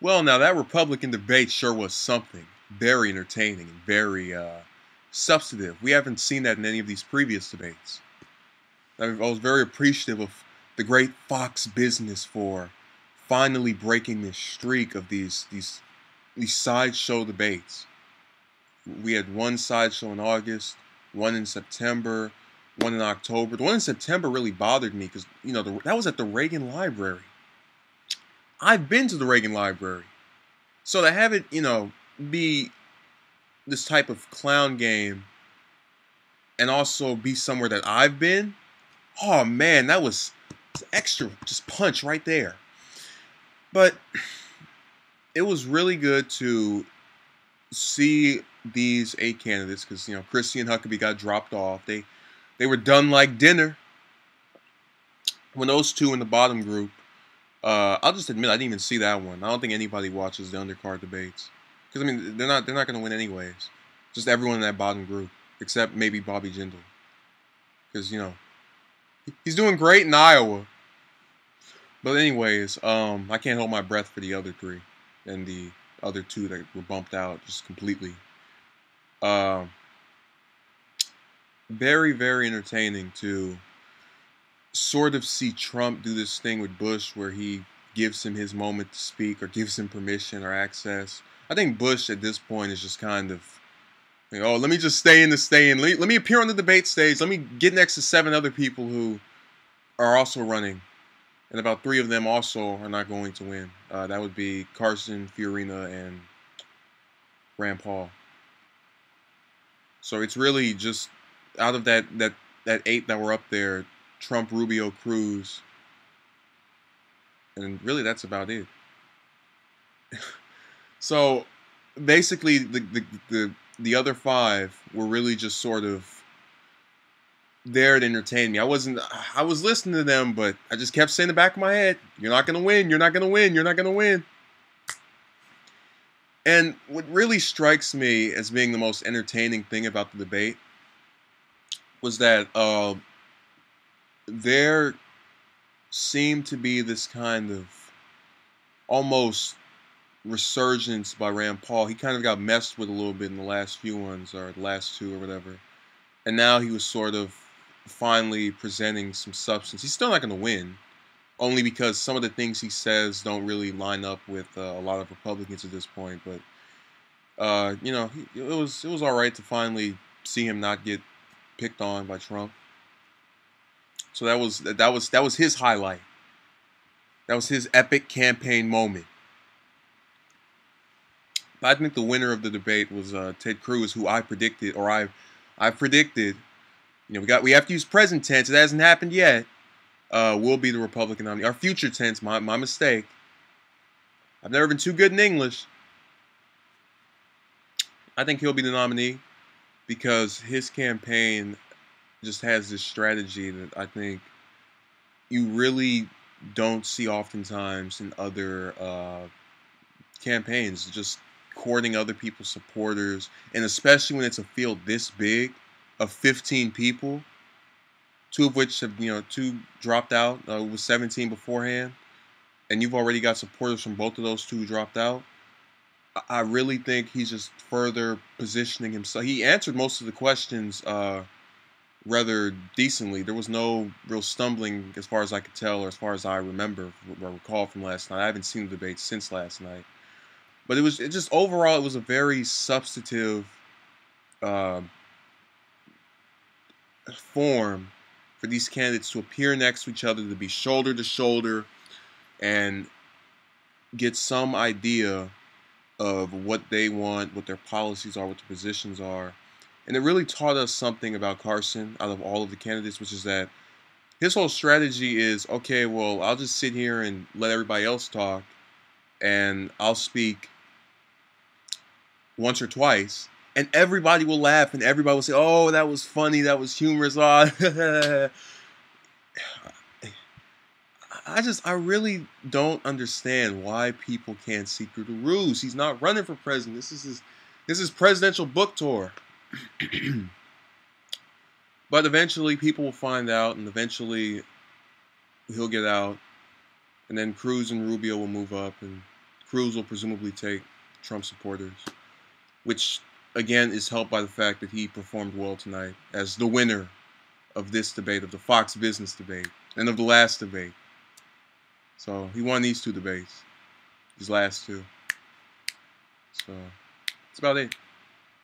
Well, now that Republican debate sure was something. Very entertaining and very substantive. We haven't seen that in any of these previous debates. I was very appreciative of the great Fox Business for finally breaking this streak of these sideshow debates. We had one sideshow in August, one in September, one in October. The one in September really bothered me because that was at the Reagan Library. I've been to the Reagan Library. So to have it, be this type of clown game and also be somewhere that I've been, oh man, that was extra just punch right there. But it was really good to see these 8 candidates because Christie and Huckabee got dropped off. They were done like dinner. When those two in the bottom group, I'll just admit I didn't even see that one. I don't think anybody watches the undercard debates because they're not going to win anyways. Just everyone in that bottom group except maybe Bobby Jindal because he's doing great in Iowa. But anyways, I can't hold my breath for the other 3 and the other 2 that were bumped out just completely. Very, very entertaining to sort of see Trump do this thing with Bush where he gives him his moment to speak or gives him permission or access. I think Bush at this point is just kind of, oh, let me just stay in. Let me appear on the debate stage. Let me get next to 7 other people who are also running. And about 3 of them also are not going to win. That would be Carson, Fiorina, and Rand Paul. So it's really just out of that 8 that were up there, Trump, Rubio, Cruz, and really that's about it. So basically, the other 5 were really just sort of there to entertain me. I was listening to them, but I just kept saying in the back of my head, "You're not gonna win. You're not gonna win. You're not gonna win." And what really strikes me as being the most entertaining thing about the debate was that there seemed to be this kind of almost resurgence by Rand Paul. He kind of got messed with a little bit in the last few ones, or the last 2 or whatever. And now he was sort of finally presenting some substance. He's still not going to win, only because some of the things he says don't really line up with a lot of Republicans at this point. But it was all right to finally see him not get picked on by Trump. So that was his highlight. That was his epic campaign moment. But I think the winner of the debate was Ted Cruz, who I predicted, or I predicted. We have to use present tense. It hasn't happened yet. Will be the Republican nominee. Our future tense, my mistake. I've never been too good in English. I think he'll be the nominee because his campaign just has this strategy that I think you really don't see oftentimes in other campaigns. Just courting other people's supporters, and especially when it's a field this big of 15 people, 2 of which have 2 dropped out. It was 17 beforehand, and you've already got supporters from both of those 2 who dropped out. I really think he's just further positioning himself. He answered most of the questions rather decently. There was no real stumbling as far as I could tell, or as far as I remember or recall from last night. I haven't seen the debate since last night. But it just overall, it was a very substantive form for these candidates to appear next to each other, to be shoulder to shoulder, and get some idea of what they want, what their policies are, what their positions are. And it really taught us something about Carson out of all of the candidates, which is that his whole strategy is, okay, well, I'll just sit here and let everybody else talk, and I'll speak once or twice, and everybody will laugh, and everybody will say, "Oh, that was funny, that was humorous." I really don't understand why people can't see through the ruse. He's not running for president. This is presidential book tour. But eventually, people will find out, and eventually, he'll get out, and then Cruz and Rubio will move up, and Cruz will presumably take Trump supporters, which again is helped by the fact that he performed well tonight as the winner of this debate, of the Fox Business debate, and of the last debate. So he won these two debates, these last two. So that's about it.